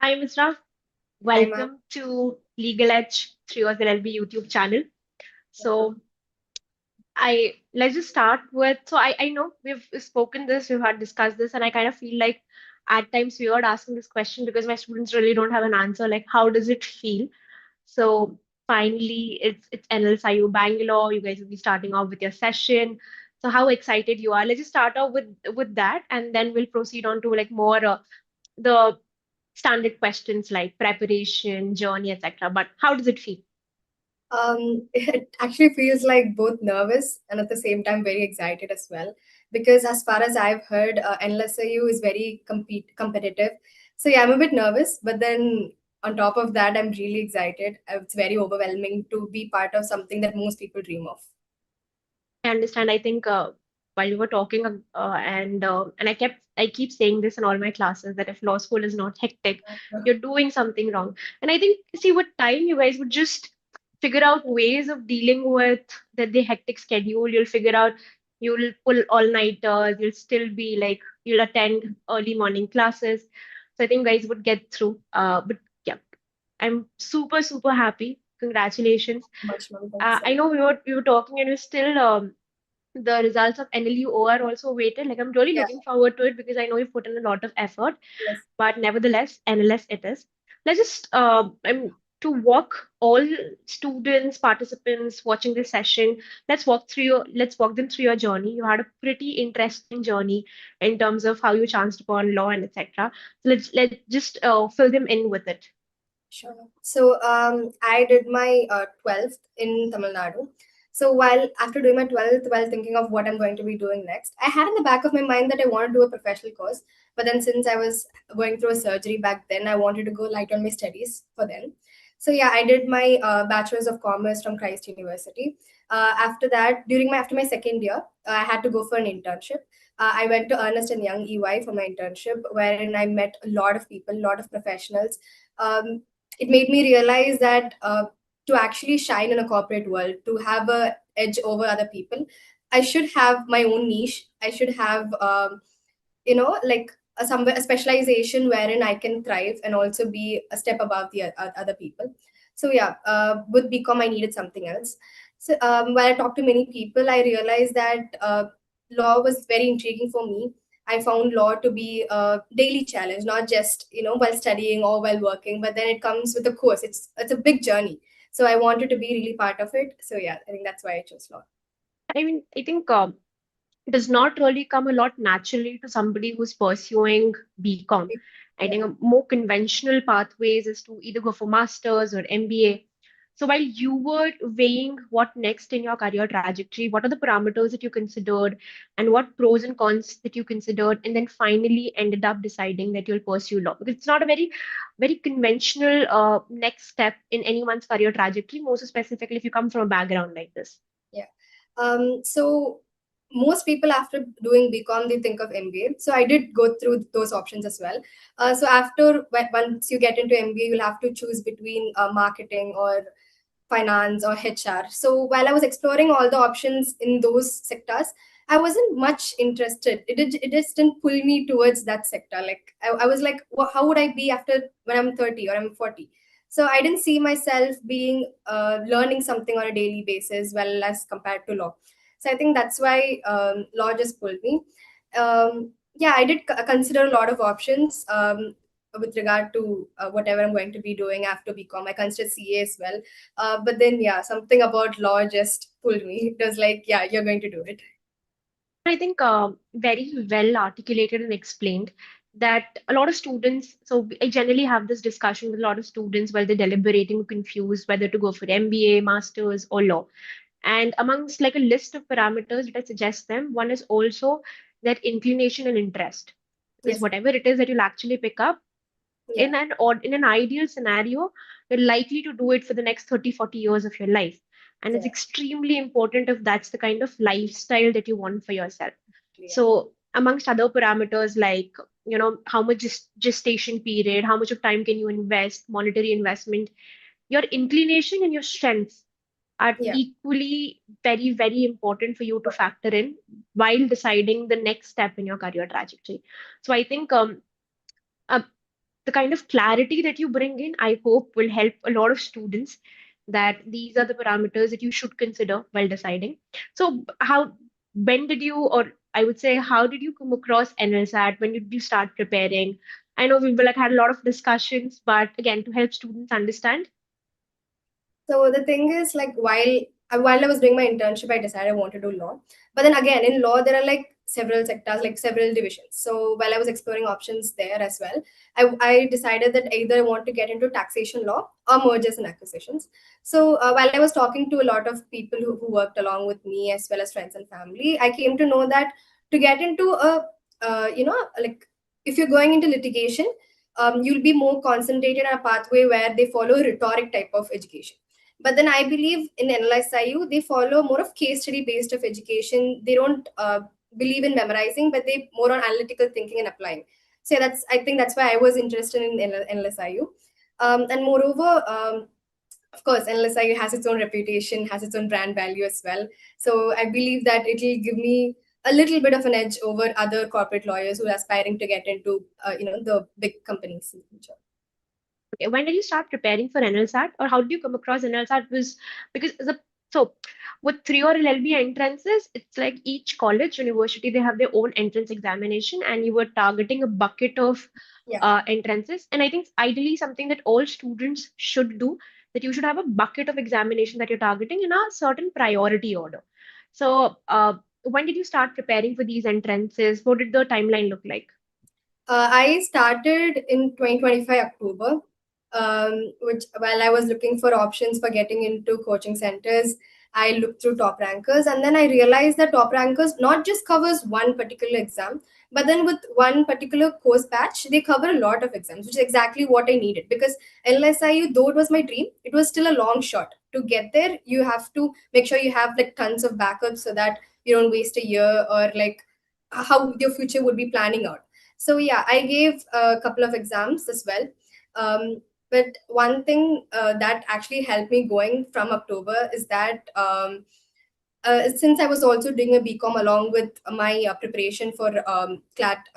Hi, Mithra. Hi, ma'am. Welcome to LegalEdge 3Years LLB YouTube channel. So let's just start with I know we've spoken this, we've had discussed this, and I kind of feel like at times we are asking this question because my students really don't have an answer, like how does it feel? So finally it's NLSIU Bangalore. You guys will be starting off with your session. So how excited you are? Let's just start off with that, and then we'll proceed on to like more the standard questions like preparation, journey, etc. But how does it feel? It actually feels like both nervous and at the same time very excited as well. Because as far as I've heard, NLSIU is very competitive. So yeah, I'm a bit nervous, but then on top of that, I'm really excited. It's very overwhelming to be part of something that most people dream of. I understand. I think while you were talking, and I keep saying this in all my classes that if law school is not hectic, you're doing something wrong. And I think, see, with time, you guys would just figure out ways of dealing with the hectic schedule. You'll figure out you'll pull all-nighters. You'll still be like you'll attend early morning classes. So I think guys would get through. But yeah, I'm super happy. Congratulations. Much, ma'am. Thank you so I much. know we were talking and we're still the results of NLUO are also waited. Like I'm really Yeah. looking forward to it because I know you've put in a lot of effort. Yes. But nevertheless, NLS it is. Let's just to walk all students, participants watching this session. Let's walk them through your journey. You had a pretty interesting journey in terms of how you chanced upon law and etc. So let's just fill them in with it. Sure. So I did my 12th in Tamil Nadu. So while after doing my 12th, while thinking of what I'm going to be doing next, I had in the back of my mind that I want to do a professional course. But then since I was going through a surgery back then, I wanted to go light on my studies for then. So yeah, I did my bachelor's of commerce from Christ University. After that, after my second year, I had to go for an internship. I went to Ernest and Young EY for my internship, wherein I met a lot of people, a lot of professionals. It made me realize that to actually shine in a corporate world, to have a edge over other people, I should have my own niche. I should have like a specialization wherein I can thrive and also be a step above the other people. So yeah, with BCom I needed something else. So while I talked to many people, I realized that law was very intriguing for me. I found law to be a daily challenge, not just while studying or while working, but then it comes with a course. It's a big journey. So I wanted to be really part of it. So yeah, I think that's why I chose law. I mean, I think does not really come a lot naturally to somebody who's pursuing BCom. I Yeah. think a more conventional pathways is to either go for masters or MBA. So while you were weighing what next in your career trajectory, what are the parameters that you considered and what pros and cons that you considered, and then finally ended up deciding that you'll pursue law? Because it's not a very conventional next step in anyone's career trajectory, most specifically if you come from a background like this. Yeah. So most people after doing BCom they think of MBA. So I did go through those options as well. So once you get into MBA, you'll have to choose between marketing or finance or HR. So while I was exploring all the options in those sectors, I wasn't much interested. It just didn't pull me towards that sector. Like I was like, how would I be after when I'm 30 or I'm 40? So I didn't see myself being learning something on a daily basis, well as compared to law. So I think that's why law just pulled me. Yeah, I did consider a lot of options. With regard to whatever I'm going to be doing after BCom, I considered CA as well. But then, yeah, something about law just pulled me. It was like, yeah, you're going to do it. I think very well articulated and explained that a lot of students. So I generally have this discussion with a lot of students while they're deliberating, confused whether to go for MBA, masters, or law. And amongst like a list of parameters that I suggest them, one is also that inclination and interest. Because Yes. whatever it is that you'll actually pick up Yeah. in an ideal scenario, you're likely to do it for the next 30, 40 years of your life. And it's Yeah. extremely important if that's the kind of lifestyle that you want for yourself. Yeah. So amongst other parameters like, how much gestation period, how much of time can you invest, monetary investment, your inclination and your strengths are Yeah. equally very important for you to factor in while deciding the next step in your career trajectory. So I think uh, the kind of clarity that you bring in, I hope will help a lot of students that these are the parameters that you should consider while deciding. So, when did you, or I would say, how did you come across NLSAT? When did you start preparing? I know we've like had a lot of discussions, but again, to help students understand. So the thing is, like, while I was doing my internship, I decided I want to do law. But then again, in law, there are like several sectors, like several divisions. So while I was exploring options there as well, I decided that either I want to get into taxation law or mergers and acquisitions. So while I was talking to a lot of people who worked along with me, as well as friends and family, I came to know that to get into a, like, if you're going into litigation, you'll be more concentrated on a pathway where they follow a rhetoric type of education. But then I believe in NLSIU, they follow more of case study based of education. They don't believe in memorizing, but they more on analytical thinking and applying. So I think that's why I was interested in NLSIU. And moreover, of course, NLSIU has its own reputation, has its own brand value as well. So I believe that it'll give me a little bit of an edge over other corporate lawyers who are aspiring to get into, the big companies in the future. Okay, when did you start preparing for NLSAT, or how did you come across NLSAT? Was because so with 3 or LLB entrances, it's like each college, university, they have their own entrance examination, and you were targeting a bucket of Yeah. entrances. And I think ideally something that all students should do, that you should have a bucket of examination that you're targeting in a certain priority order. So, when did you start preparing for these entrances? What did the timeline look like? I started in 2025 October, which while I was looking for options for getting into coaching centers, I looked through top rankers, and then I realized that top rankers not just covers one particular exam, but then with one particular course batch, they cover a lot of exams, which is exactly what I needed. Because LSIU, though it was my dream, it was still a long shot. To get there, you have to make sure you have like tons of backups so that you don't waste a year, or like how your future would be planning out. So yeah, I gave a couple of exams as well. But one thing that actually helped me going from October is that since I was also doing a BCom along with my preparation for CLAT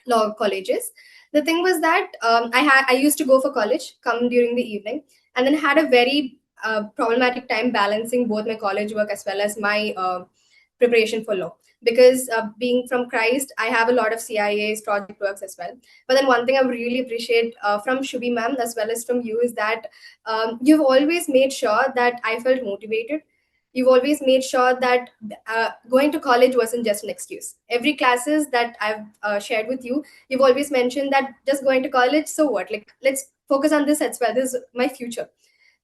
law colleges. The thing was that I used to go for college, come during the evening, and then had a very problematic time balancing both my college work as well as my preparation for law. Because being from Christ, I have a lot of CIAs project works as well. But then one thing I really appreciate from Shubhi ma'am as well as from you is that you've always made sure that I felt motivated. You've always made sure that going to college wasn't just an excuse. Every classes that I've shared with you, you've always mentioned that just going to college, so what? Like, let's focus on this as well. This is my future.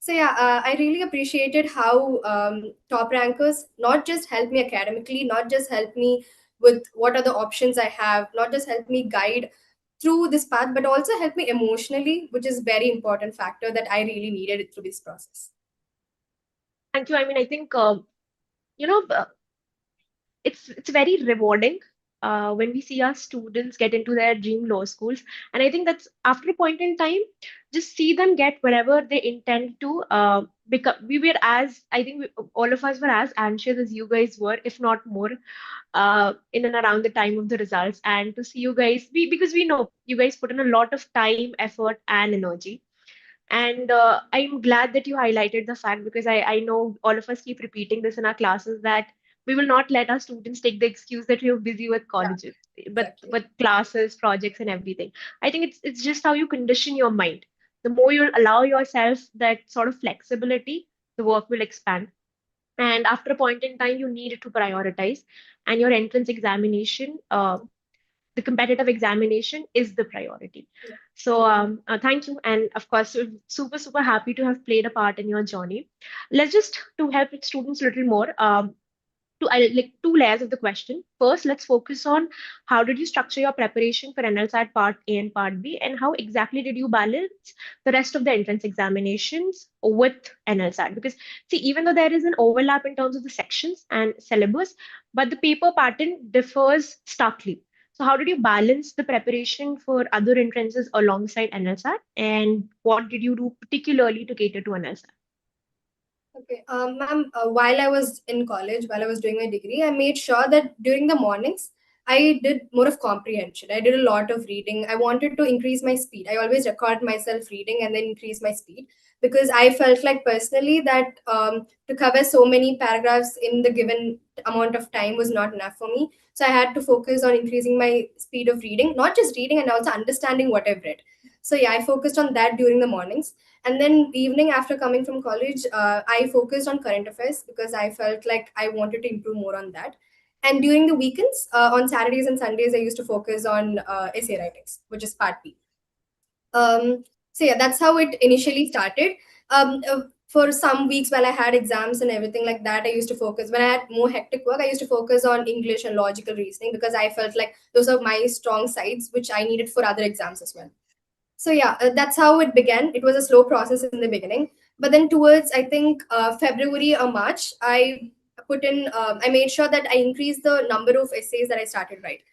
So yeah, I really appreciated how top rankers not just help me academically, not just help me with what are the options I have, not just help me guide through this path, but also help me emotionally, which is very important factor that I really needed through this process. Thank you. I mean, I think you know it's very rewarding when we see our students get into their dream law schools. And I think that's after a point in time, just see them get wherever they intend to. Because we were as I think all of us were as anxious as you guys were, if not more, in and around the time of the results. And to see you guys, because we know you guys put in a lot of time, effort, and energy. And I'm glad that you highlighted the fact, because I know all of us keep repeating this in our classes, that we will not let our students take the excuse that we are busy with Yeah, colleges, but exactly. with classes, projects, and everything. I think it's just how you condition your mind. The more you allow yourself that sort of flexibility, the work will expand. And after a point in time, you need to prioritize. And your entrance examination, the competitive examination is the priority. Yeah. So thank you, and of course, we're super happy to have played a part in your journey. Let's just to help with students a little more. To like two layers of the question. First, let's focus on how did you structure your preparation for NLSAT Part A and Part B, and how exactly did you balance the rest of the entrance examinations with NLSAT? Because see, even though there is an overlap in terms of the sections and syllabus, but the paper pattern differs starkly. So, how did you balance the preparation for other entrances alongside NLSAT, and what did you do particularly to cater to NLSAT? Okay, ma'am, while I was in college, while I was doing my degree, I made sure that during the mornings, I did more of comprehension. I did a lot of reading. I wanted to increase my speed. I always record myself reading and then increase my speed, because I felt like personally that to cover so many paragraphs in the given amount of time was not enough for me. So I had to focus on increasing my speed of reading, not just reading, and also understanding what I've read. So yeah, I focused on that during the mornings. And then evening after coming from college, I focused on current affairs because I felt like I wanted to improve more on that. And during the weekends, on Saturdays and Sundays, I used to focus on essay writings, which is part B. So yeah, that's how it initially started. For some weeks while I had exams and everything like that, I used to focus. When I had more hectic work, I used to focus on English and logical reasoning because I felt like those are my strong sides, which I needed for other exams as well. So yeah, that's how it began. It was a slow process in the beginning, but then towards, I think, February or March, I made sure that I increased the number of essays that I started writing.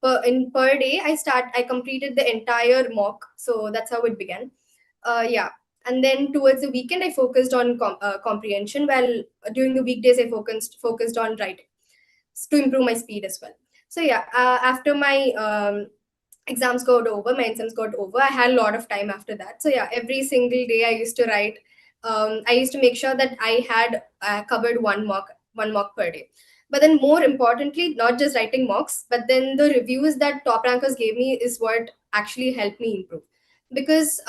Per day, I completed the entire mock. So that's how it began. Yeah. And then towards the weekend, I focused on comprehension, while during the weekdays I focused on writing to improve my speed as well. So yeah, after my exams got over, I had a lot of time after that. So yeah, every single day I used to write. I used to make sure that I had covered one mock per day. But then more importantly, not just writing mocks, but then the reviews that top rankers gave me is what actually helped me improve. Because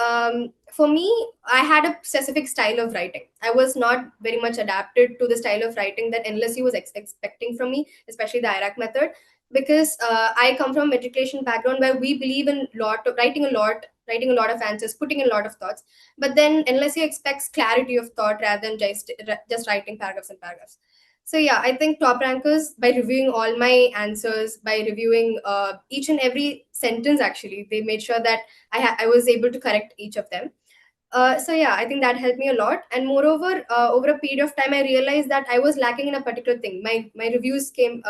for me, I had a specific style of writing. I was not very much adapted to the style of writing that NLSU was expecting from me, especially the IRAC method. Because I come from a matriculation background where we believe in writing a lot of answers, putting in a lot of thoughts. But then NLSU expects clarity of thought rather than just writing paragraphs and paragraphs. So yeah, I think top rankers, by reviewing all my answers, by reviewing each and every sentence, actually, they made sure that I was able to correct each of them. So yeah, I think that helped me a lot. And moreover, over a period of time, I realized that I was lacking in a particular thing. My reviews came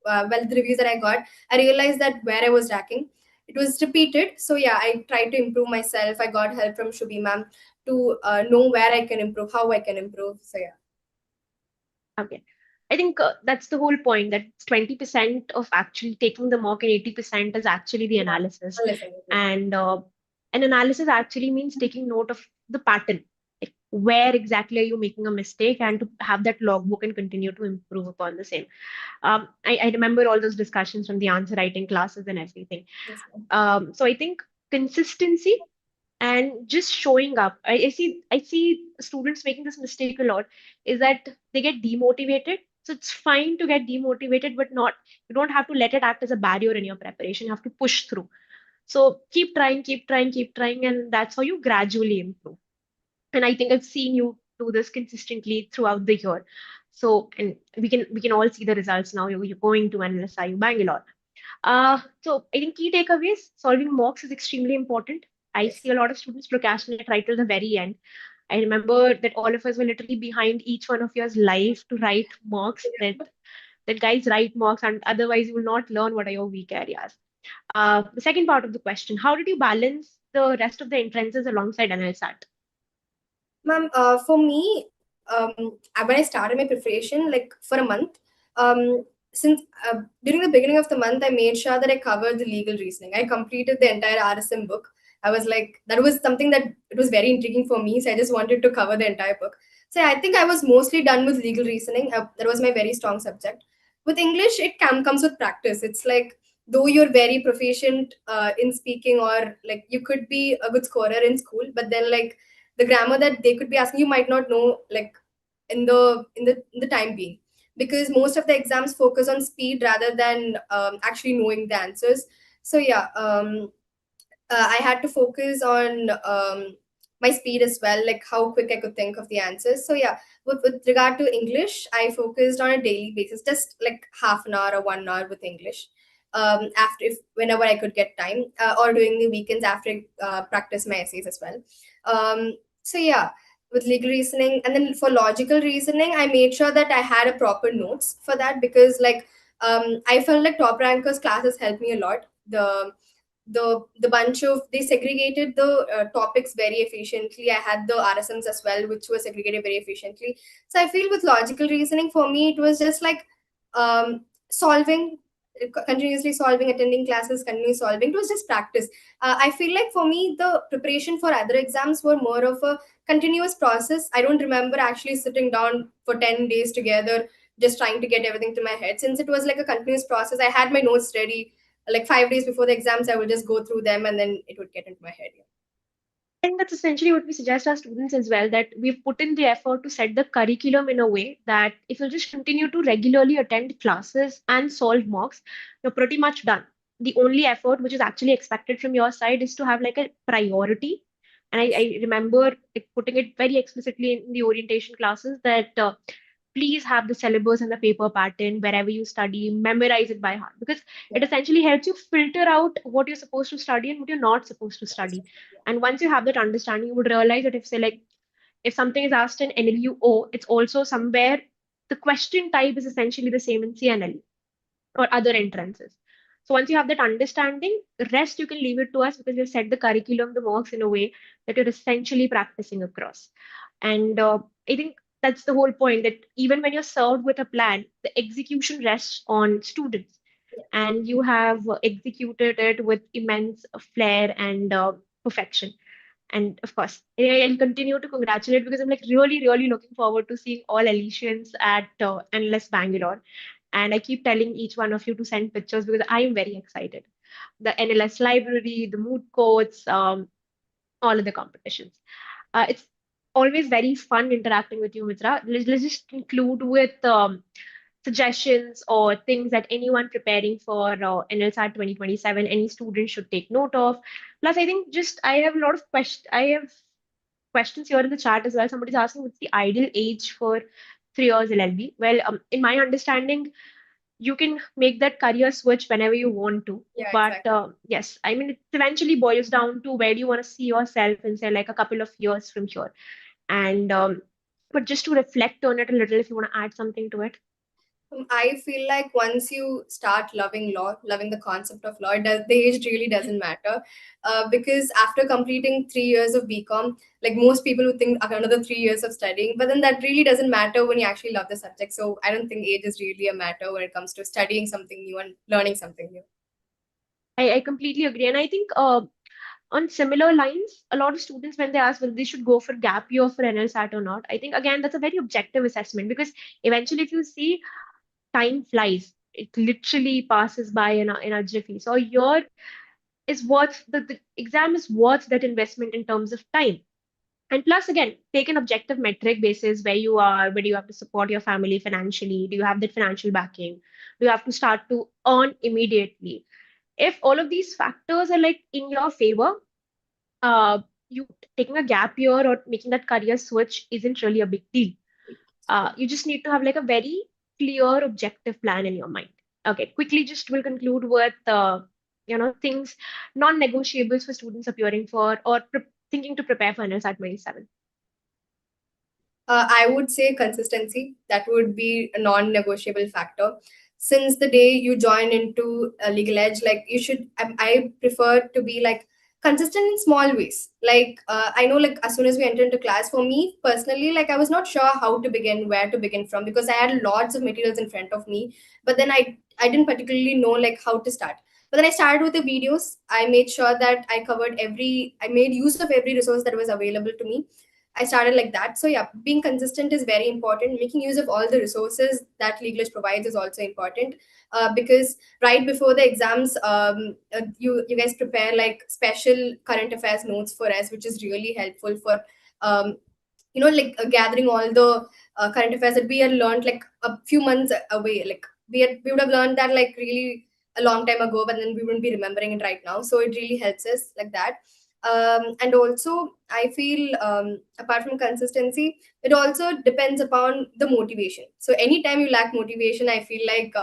well, the reviews that I got, I realized that where I was lacking, it was repeated. So yeah, I tried to improve myself. I got help from Shubhi ma'am to know where I can improve, how I can improve. So yeah. Okay. I think that's the whole point, that it's 20% of actually taking the mock and 80% is actually the Yeah. analysis. Listen. And an analysis actually means taking note of the pattern. Like where exactly are you making a mistake, and to have that logbook and continue to improve upon the same. I remember all those discussions from the answer writing classes and everything. Yes, ma'am. So I think consistency and just showing up. I see students making this mistake a lot, is that they get demotivated. So it's fine to get demotivated, but not, you don't have to let it act as a barrier in your preparation. You have to push through. So keep trying, keep trying, keep trying, and that's how you gradually improve. And I think I've seen you do this consistently throughout the year. So, and we can all see the results now. You're going to NLSIU Bangalore. So I think key takeaways: solving mocks is extremely important. I Yes. see a lot of students procrastinate right till the very end. I remember that all of us were literally behind each one of yours live to write mocks. That guys write mocks, and otherwise you will not learn what are your weak areas. The second part of the question: how did you balance the rest of the entrances alongside NLSAT? Ma'am, for me, when I started my preparation, like for a month, since during the beginning of the month, I made sure that I covered the legal reasoning. I completed the entire RSM book. I was like, that was something that it was very intriguing for me. So I just wanted to cover the entire book. So I think I was mostly done with legal reasoning. That was my very strong subject. With English, it comes with practice. It's like, though you're very proficient in speaking, or like you could be a good scorer in school, but then like the grammar that they could be asking you might not know, like in the time being, because most of the exams focus on speed rather than actually knowing the answers. So yeah, I had to focus on my speed as well, like how quick I could think of the answers. So yeah, with regard to English, I focused on a daily basis, just like half an hour or 1 hour with English. After, if whenever I could get time, or during the weekends after I practice my essays as well. So yeah, with legal reasoning, and then for logical reasoning, I made sure that I had a proper notes for that, because like I felt like top rankers classes helped me a lot. The bunch of They segregated the topics very efficiently. I had the RSMs as well, which were segregated very efficiently. So I feel with logical reasoning, for me, it was just like solving. continuously solving, attending classes, continuously solving. It was just practice. I feel like for me, the preparation for other exams were more of a continuous process. I don't remember actually sitting down for 10 days together, just trying to get everything to my head. Since it was like a continuous process, I had my notes ready. Like 5 days before the exams, I would just go through them and then it would get into my head. I think that's essentially what we suggest our students as well, that we've put in the effort to set the curriculum in a way that if you'll just continue to regularly attend classes and solve mocks, you're pretty much done. The only effort which is actually expected from your side is to have like a priority. And I remember like, putting it very explicitly in the orientation classes that please have the syllabus and the paper pattern wherever you study, memorize it by heart, because it Yeah. essentially helps you filter out what you're supposed to study and what you're not supposed to study. And once you have that understanding, you would realize that if, say, like, if something is asked in NLUO, it's also somewhere the question type is essentially the same in CNL or other entrances. So once you have that understanding, the rest you can leave it to us because we've set the curriculum, the mocks in a way that you're essentially practicing across. And I think that's the whole point, that even when you're served with a plan, the execution rests on students. And you have executed it with immense flair and perfection. And of course, I'll continue to congratulate because I'm like really, really looking forward to seeing all Alicians at NLS Bangalore. And I keep telling each one of you to send pictures because I am very excited. The NLS library, the moot courts, all of the competitions. It's always very fun interacting with you, Mitra. Let's just conclude with suggestions or things that anyone preparing for NLSAT 2027, any student should take note of. Plus, I think just I have a lot of questions. I have questions here in the chat as well. Somebody's asking what's the ideal age for 3 years LLB. Well, in my understanding, you can make that career switch whenever you want to. Yeah, But exactly. yes, I mean, it eventually boils down to where do you want to see yourself in, say, like a couple of years from here. And but just to reflect on it a little, if you want to add something to it. I feel like once you start loving law, loving the concept of law, the age really doesn't matter. Because after completing 3 years of BCom, like most people would think another 3 years of studying, but then that really doesn't matter when you actually love the subject. So I don't think age is really a matter when it comes to studying something new and learning something new. I completely agree. And I think on similar lines, a lot of students, when they ask whether they should go for gap year for NLSAT or not, I think again that's a very objective assessment because eventually, if you see, time flies. It literally passes by in a jiffy. So a year is worth the exam is worth that investment in terms of time. And plus, again, take an objective metric basis where you are, where do you have to support your family financially? Do you have that financial backing? Do you have to start to earn immediately? If all of these factors are like in your favor, uh, you taking a gap year or making that career switch isn't really a big deal. You just need to have like a very clear objective plan in your mind. Okay, quickly, just we'll conclude with things non-negotiables for students appearing for or thinking to prepare for NLS at 27. I would say consistency. That would be a non-negotiable factor. Since the day you join into Legal Edge, like you should, I prefer to be like consistent in small ways. Like I know, like as soon as we enter into class, for me personally, like I was not sure how to begin, where to begin from, because I had lots of materials in front of me, but then I didn't particularly know like how to start. But then I started with the videos. I made sure that I made use of every resource that was available to me. I started like that. So yeah, being consistent is very important. Making use of all the resources that LegalEdge provides is also important. Because right before the exams, you guys prepare like special current affairs notes for us, which is really helpful for um, like gathering all the current affairs that we had learned like a few months away. Like we would have learned that like really a long time ago, but then we wouldn't be remembering it right now. So it really helps us like that. And also, I feel apart from consistency, it also depends upon the motivation. So anytime you lack motivation, I feel like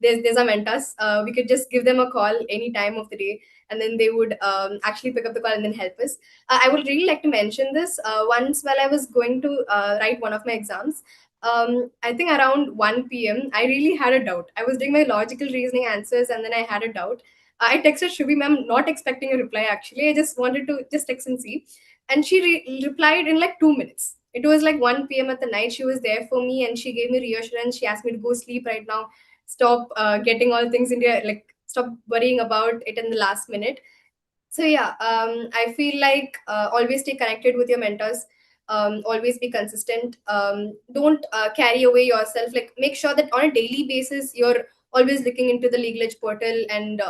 there's a mentors. We could just give them a call any time of the day, and then they would actually pick up the call and then help us. I would really like to mention this. Once while I was going to write one of my exams, I think around 1 p.m., I really had a doubt. I was doing my logical reasoning answers and then I had a doubt. I texted Shubhi ma'am, not expecting a reply actually. I just wanted to just text and see. And she replied in like 2 minutes. It was like 1 p.m. at the night. She was there for me and she gave me reassurance. She asked me to go sleep right now. stop getting all things into your, like, stop worrying about it in the last minute. So yeah, I feel like always stay connected with your mentors. Always be consistent. Don't carry away yourself. Like, make sure that on a daily basis you're always looking into the Legal Edge portal and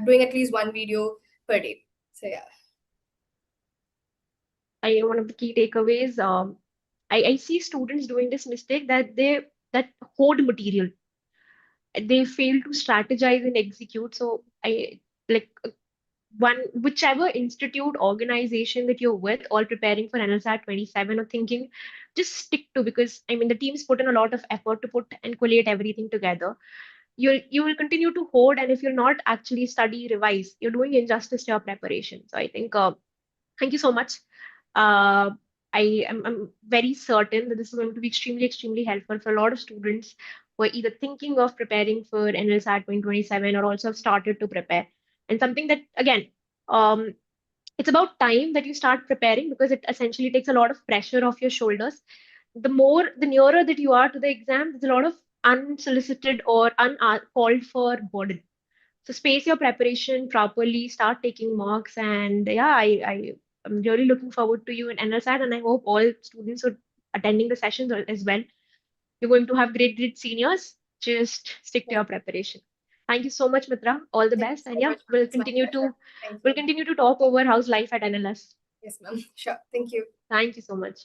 doing at least one video per day. So yeah. One of the key takeaways, I see students doing this mistake that that hoard material. They fail to strategize and execute. So I like one whichever institute organization that you're with, all preparing for NLSAT 27 or thinking, just stick to, because I mean the teams put in a lot of effort to put and collate everything together. You will continue to hoard, and if you're not actually study revise, you're doing injustice to your preparation. So I think thank you so much. Uh, I'm very certain that this is going to be extremely, extremely helpful for a lot of students who are either thinking of preparing for NLSAT 2027 or also have started to prepare. And something that, again, um, it's about time that you start preparing, because it essentially takes a lot of pressure off your shoulders. The nearer that you are to the exam, there's a lot of unsolicited or uncalled for burden. So space your preparation properly, start taking marks, and yeah, am really looking forward to you in NLSAT, and I hope all students are attending the sessions as well. You're going to have great, great seniors. Just stick to Yeah. your preparation. Thank you so much, Mitra. All the Thank you best, and so yeah, much. It's my pleasure. Thank we'll you. continue to talk over how's life at NLS. Yes, ma'am. Sure. Thank you. Thank you so much.